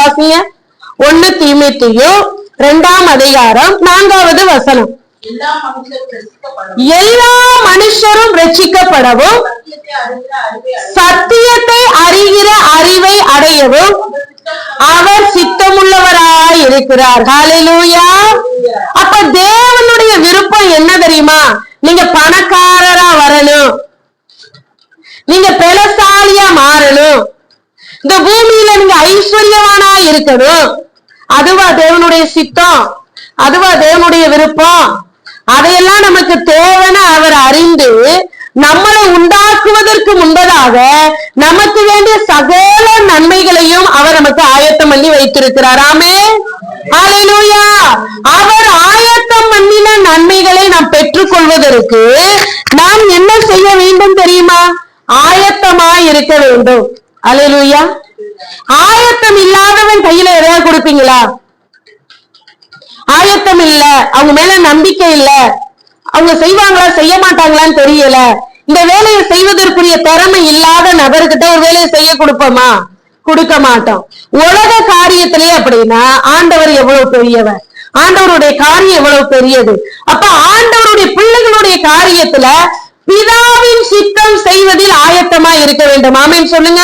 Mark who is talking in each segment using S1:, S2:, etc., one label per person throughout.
S1: வாசிங்க. 1 தீமோத்தேயு 2ஆம் அதிகாரம் 4வது வசனம். எல்லா மனுஷரும் ரட்சிக்கப்படவும் சத்தியத்தை அறிகிற அறிவை அடையவும் அவர் சித்தமுள்ளவராய் இருக்கிறார். ஹல்லேலூயா. அப்ப தேவனுடைய விருப்பம் என்ன தெரியுமா? நீங்க பணக்காரரா வரணும், நீங்க பலசாலியா மாறணும், இந்த பூமியில நீங்க ஐஸ்வர்யவானா இருக்கணும். அதுவா தேவனுடைய சித்தம்? அதுவா தேவனுடைய விருப்பம்? அதையெல்லாம் நமக்கு தேவைன்னு அவர் அறிந்து நம்மளை உண்டாக்குவதற்கு முன்பதாக நமக்கு வேண்டிய சகல நன்மைகளையும் அவர் நமக்கு ஆயத்தம் பண்ணி வைத்திருக்கிறார். ஆமென். ஹல்லேலூயா. அவர் ஆயத்தம் பண்ணின நன்மைகளை நாம் பெற்றுக் கொள்வதற்கு நாம் என்ன செய்ய வேண்டும் தெரியுமா? ஆயத்தமாய் இருக்க வேண்டும். ஹல்லேலூயா. ஆயத்தம் இல்லாதவன் கையில எதையா கொடுப்பீங்களா? ஆயத்தம் இல்ல, அவங்க மேல நம்பிக்கை இல்ல, அவங்க செய்வாங்களா செய்ய மாட்டாங்களான்னு தெரியல, இந்த வேலையை செய்வதற்குரிய திறமை இல்லாத நபர்கிட்ட ஒரு வேலையை செய்ய கொடுப்போமா? கொடுக்க மாட்டோம். உலக காரியத்திலே அப்படின்னா ஆண்டவர் எவ்வளவு பெரியவர், ஆண்டவருடைய காரியம் எவ்வளவு பெரியது. அப்ப ஆண்டவருடைய பிள்ளைகளுடைய காரியத்துல பிதாவின் சித்தம் செய்வதில் ஆயத்தமா இருக்க வேண்டும். ஆமென் சொல்லுங்க.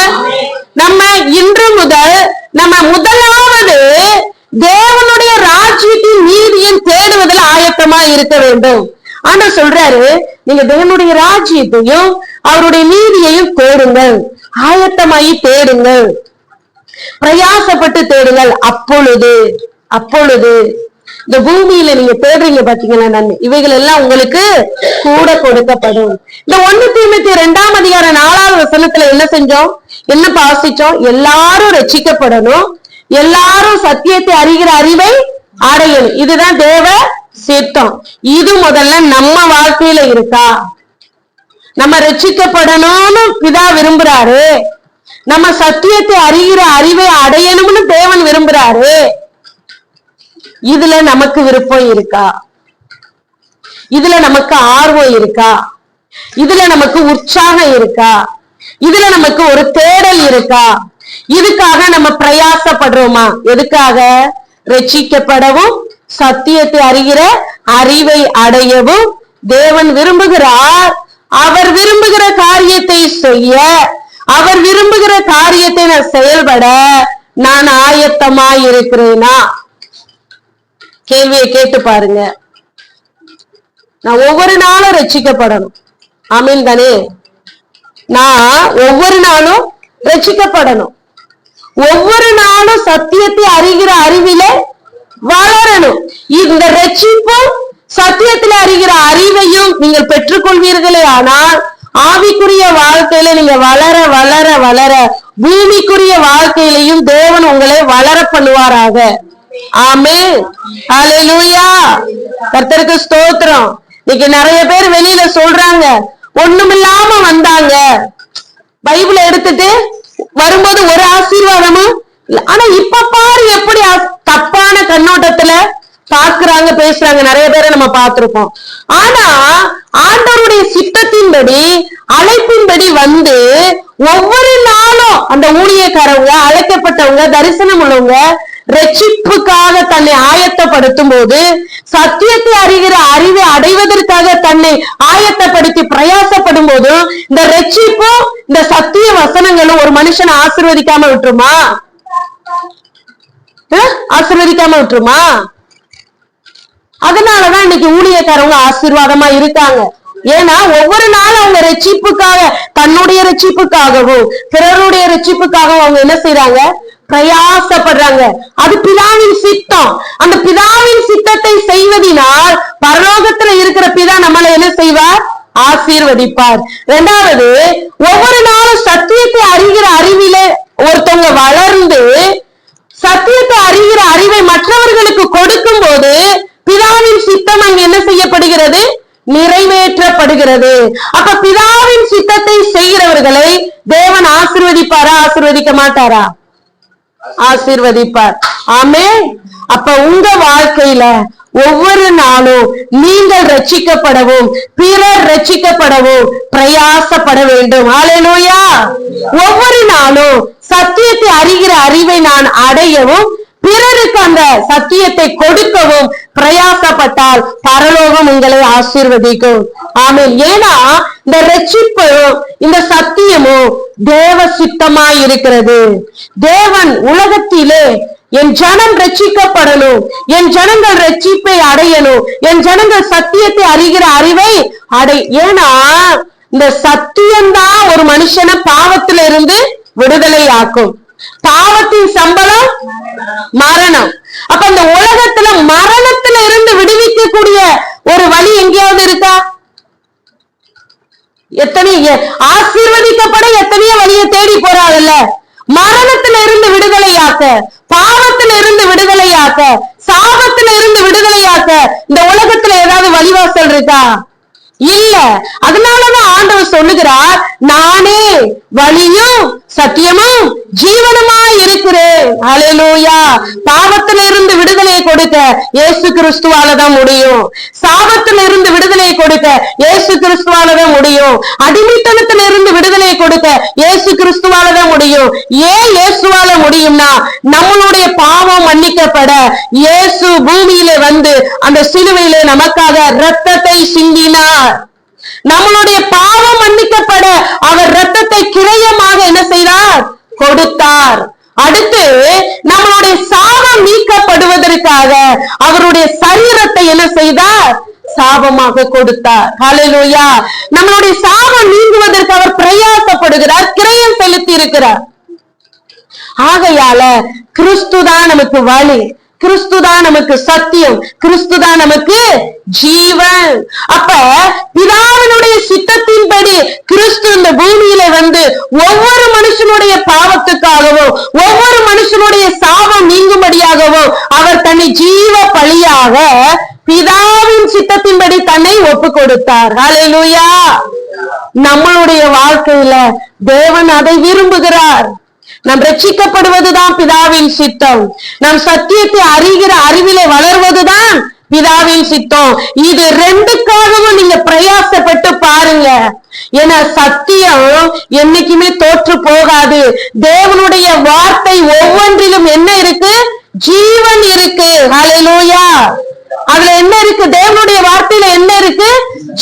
S1: நம்ம இன்று முதல் நம்ம முதலாவது தேவனுடைய ராஜ்யத்தின் நீதியை தேடுவதில் ஆயத்தமா இருக்க வேண்டும். ஆண்டவர் சொல்றாரு, நீங்க தேவனுடைய ராஜ்யத்தையும் அவருடைய நீதியையும் தேடுங்கள், ஆயத்தமாயி தேடுங்கள், பிரயாசப்பட்டு தேடுங்கள். அப்பொழுது இந்த பூமியில நீங்க தேடுறீங்க பாத்தீங்களா நன்மை, இவைகள் எல்லாம் உங்களுக்கு கூட கொடுக்கப்படும். இந்த 1 தீமோத்தேயு 2ஆம் அதிகாரம் 4வது வசனத்துல என்ன செஞ்சோம், என்ன வாசிச்சோம்? எல்லாரும் ரட்சிக்கப்படணும், எல்லாரும் சத்தியத்தை அறிகிற அறிவை அடையணும். இதுதான் தேவ சித்தம். இது முதல்ல நம்ம வாழ்க்கையில இருக்கா? நம்ம ரட்சிக்கப்படணும்னு பிதா விரும்புறாரு, நம்ம சத்தியத்தை அறிகிற அறிவை அடையணும்னு தேவன் விரும்புறாரு. இதுல நமக்கு விருப்பம் இருக்கா? இதுல நமக்கு ஆர்வம் இருக்கா? இதுல நமக்கு உற்சாகம் இருக்கா? இதுல நமக்கு ஒரு தேடல் இருக்கா? இதுக்காக நம்ம பிரயாசப்படுறோமா? எதுக்காக? ரட்சிக்கப்படவும் சத்தியத்தை அறிகிற அறிவை அடையவும் தேவன் விரும்புகிறார். அவர் விரும்புகிற காரியத்தை செய்ய, அவர் விரும்புகிற காரியத்தை நான் செயல்பட நான் ஆயத்தமாய் இருக்கிறேனா? கேள்வியை கேட்டு பாருங்க. நான் ஒவ்வொரு நாளும் ரட்சிக்கப்படணும். ஆமீன் தானே? நான் ஒவ்வொரு நாளும் ரட்சிக்கப்படணும், ஒவ்வொரு நாளும் சத்தியத்தை அறிகிற அறிவில வளரணும். இந்த ரட்சிப்பும் சத்தியத்தில் அறிகிற அறிவையும் நீங்கள் பெற்றுக்கொள்வீர்களே ஆனால் ஆவிக்குரிய வாழ்க்கையில நீங்க வளர வளர வளர பூமிக்குரிய வாழ்க்கையிலையும் தேவன் உங்களை வளர பண்ணுவாராக. ஆமென். ஹல்லேலூயா. கர்த்தருக்கு ஸ்தோத்திரம். இன்னைக்கு நிறைய பேர் வெளியில சொல்றாங்க, ஒண்ணுமில்லாம வந்தாங்க, பைபிளை எடுத்துட்டு வரும்போது ஒரு ஆசீர்வாதமும் இல்ல. ஆனா இப்ப பாரு எப்படி தப்பான கண்ணோட்டத்துல பாக்குறாங்க, பேசுறாங்க. நிறைய பேரை நம்ம பார்த்திருப்போம். ஆனா ஆண்டவருடைய சித்தத்தின்படி, அழைப்பின்படி வந்து ஒவ்வொரு நாளும் அந்த ஊழியக்காரவங்க, அழைக்கப்பட்டவங்க, தரிசனம் உள்ளவங்க ரட்சிப்புக்காக தன்னை ஆயத்தப்படுத்தும் போது, சத்தியத்தை அறிகிற அறிவை அடைவதற்காக தன்னை ஆயத்தப்படுத்தி பிரயாசப்படும் போதும் இந்த ரட்சிப்பும் இந்த சத்திய வசனங்களும் ஒரு மனுஷனை ஆசீர்வதிக்காம விட்டுருமா? ஆசீர்வதிக்காம விட்டுருமா? அதனாலதான் இன்னைக்கு ஊழியக்காரவங்க ஆசீர்வாதமா இருக்காங்க. ஏன்னா ஒவ்வொரு நாளும் அவங்க ரட்சிப்புக்காக, தன்னுடைய ரட்சிப்புக்காகவும் பிறருடைய ரட்சிப்புக்காகவும் அவங்க என்ன செய்யறாங்க? பிரயாசப்படுறாங்க. அது பிதாவின் சித்தம். அந்த பிதாவின் சித்தத்தை செய்வதனால் பரலோகத்துல இருக்கிற பிதா நம்மளை என்ன செய்வார்? ஆசீர்வதிப்பார். இரண்டாவது, ஒவ்வொரு நாளும் சத்தியத்தை அறிகிற அறிவிலே ஒருத்தவங்க வளர்ந்து சத்தியத்தை அறிகிற அறிவை மற்றவர்களுக்கு கொடுக்கும் போது பிதாவின் சித்தம் அங்கு என்ன செய்யப்படுகிறது? நிறைவேற்றப்படுகிறது. அப்ப பிதாவின் சித்தத்தை செய்கிறவர்களை தேவன் ஆசீர்வதிப்பாரா? ஆசீர்வதிக்க மாட்டாரா? ஆசீர்வதிப்பார். ஆமென். அப்ப உங்க வாழ்க்கையில ஒவ்வொரு நாளும் நீங்கள் ரட்சிக்கப்படவும் பிறர் ரட்சிக்கப்படவும் பிரயாசப்பட வேண்டும். ஹல்லேலூயா. ஒவ்வொரு நாளும் சத்தியத்தை அறிகிற அறிவை நான் அடையவும் பிறருக்கு அந்த சத்தியத்தை கொடுக்கவும் பிரயாசப்பட்டால் பரலோகம் உங்களை ஆசீர்வதிக்கும். ஆமென். ஏன்னா இந்த ரட்சிப்பும் இந்த சத்தியமும் தேவ சித்தமாய் இருக்கிறது. தேவன் உலகத்திலே என் ஜனம் ரட்சிக்கப்படணும், என் ஜனங்கள் ரட்சிப்பை அடையணும், என் ஜனங்கள் சத்தியத்தை அறிகிற அறிவை ஏன்னா இந்த சத்தியம்தான் ஒரு மனுஷனை பாவத்தில இருந்து விடுதலை ஆக்கும். பாவத்தின் சம்பளம் மரணம். அப்ப இந்த உலகத்துல மரணத்துல இருந்து விடுவிக்கக்கூடிய ஒரு வழி எங்கேயாவது இருக்கா? எத்தனை ஆசீர்வதிக்கப்பட எத்தனையோ வழியை தேடி போறாங்கல்ல. மரணத்துல இருந்து விடுதலையாக்க, பாவத்துல இருந்து விடுதலையாக்க, சாபத்துல இருந்து விடுதலையாக்க இந்த உலகத்துல ஏதாவது வழிவாசல் இருக்கா? இல்ல. அதனாலதான் ஆண்டவர் சொல்லுகிறார், நானே வழியும் சத்தியமும் ஜீவனுமாய் இருக்கிறேன். ஹல்லேலூயா. பாவத்தில இருந்து விடுதலை கொடுக்க இயேசு கிறிஸ்துவாலதான் முடியும். சாபத்தில இருந்து விடுதலை கொடுக்க இயேசு கிறிஸ்துவாலதான் முடியும். அடிமைத்தனத்தில இருந்து விடுதலை கொடுக்க இயேசு கிறிஸ்துவாலதான் முடியும். ஏன் இயேசுவால முடியும்னா நம்மளுடைய பாவம் மன்னிக்கப்பட இயேசு பூமியிலே வந்து அந்த சிலுவையிலே நமக்காக இரத்தத்தை சிந்தினார். நம்மளுடைய பாவம் மன்னிக்கப்பட அவர் இரத்தத்தை கிரயமாக என்ன செய்தார்? கொடுத்தார். அடுத்து நம்மளுடைய சாபம் நீக்கப்படுவதற்காக அவருடைய சரீரத்தை என்ன செய்தார்? சாபமாக கொடுத்தார். ஹல்லேலூயா. நம்மளுடைய சாபம் நீங்குவதற்கு அவர் பிரயாசப்படுகிறார், கிரயம் செலுத்தி இருக்கிறார். ஆகையால கிறிஸ்துதான் நமக்கு வழி, கிறிஸ்துதான் நமக்கு சத்தியம், கிறிஸ்துதான் நமக்கு ஜீவன். அப்ப பிதாவினுடைய சித்தத்தின்படி கிறிஸ்து இந்த பூமியில வந்து ஒவ்வொரு மனுஷனுடைய பாவத்துக்காகவும் ஒவ்வொரு மனுஷனுடைய சாபம் நீங்கும்படியாகவும் அவர் தன்னை ஜீவ பலியாக பிதாவின் சித்தத்தின்படி தன்னை ஒப்பு கொடுத்தார். ஹல்லேலூயா. நம்மளுடைய வாழ்க்கையில தேவன் அதை விரும்புகிறார். நாம் ரட்சிக்கப்படுவதுதான் பிதாவின் சித்தம். நாம் சத்தியத்தை அறிகிற அறிவிலே வளர்வதுதான் பிதாவின் சித்தம். இது ரெண்டுக்காகவும் நீங்க பிரயாசப்பட்டு பாருங்க. ஏன்னா சத்தியம் என்னைக்குமே தோற்று போகாது. தேவனுடைய வார்த்தை ஒவ்வொன்றிலும் என்ன இருக்கு? ஜீவன் இருக்கு. ஹல்லேலூயா. அதுல என்ன இருக்கு? தேவனுடைய வார்த்தையில என்ன இருக்கு?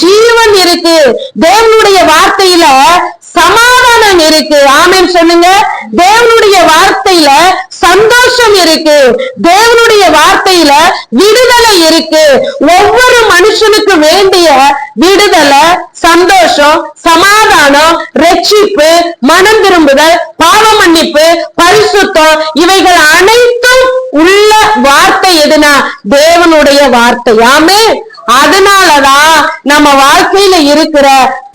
S1: ஜீவன் இருக்கு. தேவனுடைய வார்த்தையில சமாதானம் இருக்கு. ஆமென் சொல்லுங்க. தேவனுடைய வார்த்தையில சந்தோஷம் இருக்கு. தேவனுடைய வார்த்தையில விடுதலை இருக்கு. ஒவ்வொரு மனுஷனுக்கு வேண்டிய விடுதலை, சந்தோஷம், சமாதானம், ரட்சிப்பு, மனம் திரும்புதல், பாவ மன்னிப்பு, பரிசுத்தம், இவைகள் அனைத்தும் உள்ள வார்த்தை எதுனா தேவனுடைய வார்த்தை. ஆமென். அதனாலதான் நம்ம வாழ்க்கையில இருக்கிற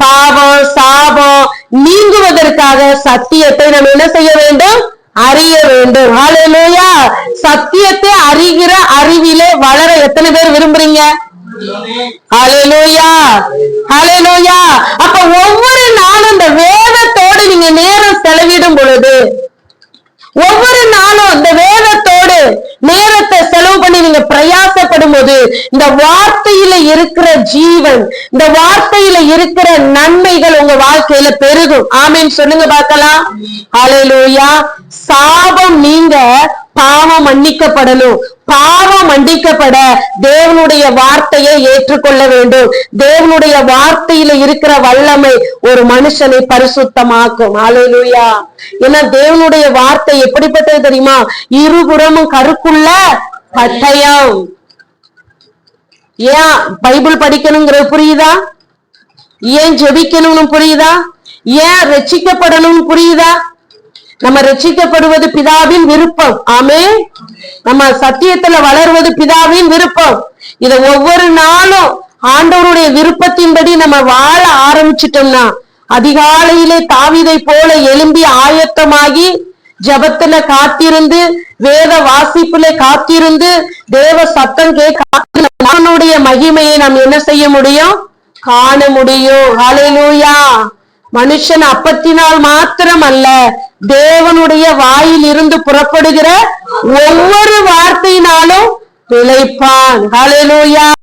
S1: பாவம் சாபம் நீங்குவதற்காக சத்தியத்தை நம்ம என்ன செய்ய வேண்டும்? அறிய வேண்டும். ஹல்லேலூயா. சத்தியத்தை அறிகிற அறிவிலே வளர எத்தனை பேர் விரும்புறீங்க? ஹல்லேலூயா. ஹல்லேலூயா. அப்ப ஒவ்வொரு நாளும் இந்த வேதத்தோடு நீங்க நேரம் செலவிடும் பொழுது, ஒவ்வொரு நாளும் இந்த வேதத்தோடு நேரத்தை செலவு பண்ணி நீங்க பிரயாசப்படும் போது இந்த வார்த்தையில இருக்கிற ஜீவன், இந்த வார்த்தையில இருக்கிற நன்மைகள் உங்க வாழ்க்கையில பெருகும். ஆமென் சொல்லுங்க பார்க்கலாம். ஹல்லேலூயா. சாபம் நீங்க பாவம் மன்னிக்கப்படணும். பாவம் மன்னிக்கப்பட தேவனுடைய வார்த்தையை ஏற்றுக்கொள்ள வேண்டும். தேவனுடைய வார்த்தையில இருக்கிற வல்லமை ஒரு மனுஷனை பரிசுத்தமாக்கும். ஹல்லேலூயா. ஏன்னா தேவனுடைய வார்த்தை எப்படிப்பட்டது தெரியுமா? இருபுறமும் கருக்குள்ள பட்டயம். ஏன் பைபிள் படிக்கணுங்கிறது புரியுதா? ஏன் ஜெபிக்கணும்னு புரியுதா? ஏன் ரட்சிக்கப்படணும் புரியுதா? நம்ம ரட்சிக்கப்படுவது பிதாவின் விருப்பம். ஆமென். நம்ம சத்தியத்துல வளர்வது பிதாவின் விருப்பம். இத ஒவ்வொரு நாளும் ஆண்டவருடைய விருப்பத்தின்படி நம்ம வாழ ஆரம்பிச்சிட்டோம்னா அதிகாலையிலே தாவீதை போல எழும்பி ஆயத்தமாகி ஜபத்துல காத்திருந்து வேத வாசிப்புல காத்திருந்து தேவ சத்தம் கேட்க மகிமையை நாம் என்ன செய்ய முடியும்? காண முடியும். ஹல்லேலூயா. மனுஷன் அப்பத்தினால் மாத்திரம் அல்ல தேவனுடைய வாயில் இருந்து புறப்படுகிற ஒவ்வொரு வார்த்தையினாலும் பிழைப்பான். ஹல்லேலூயா.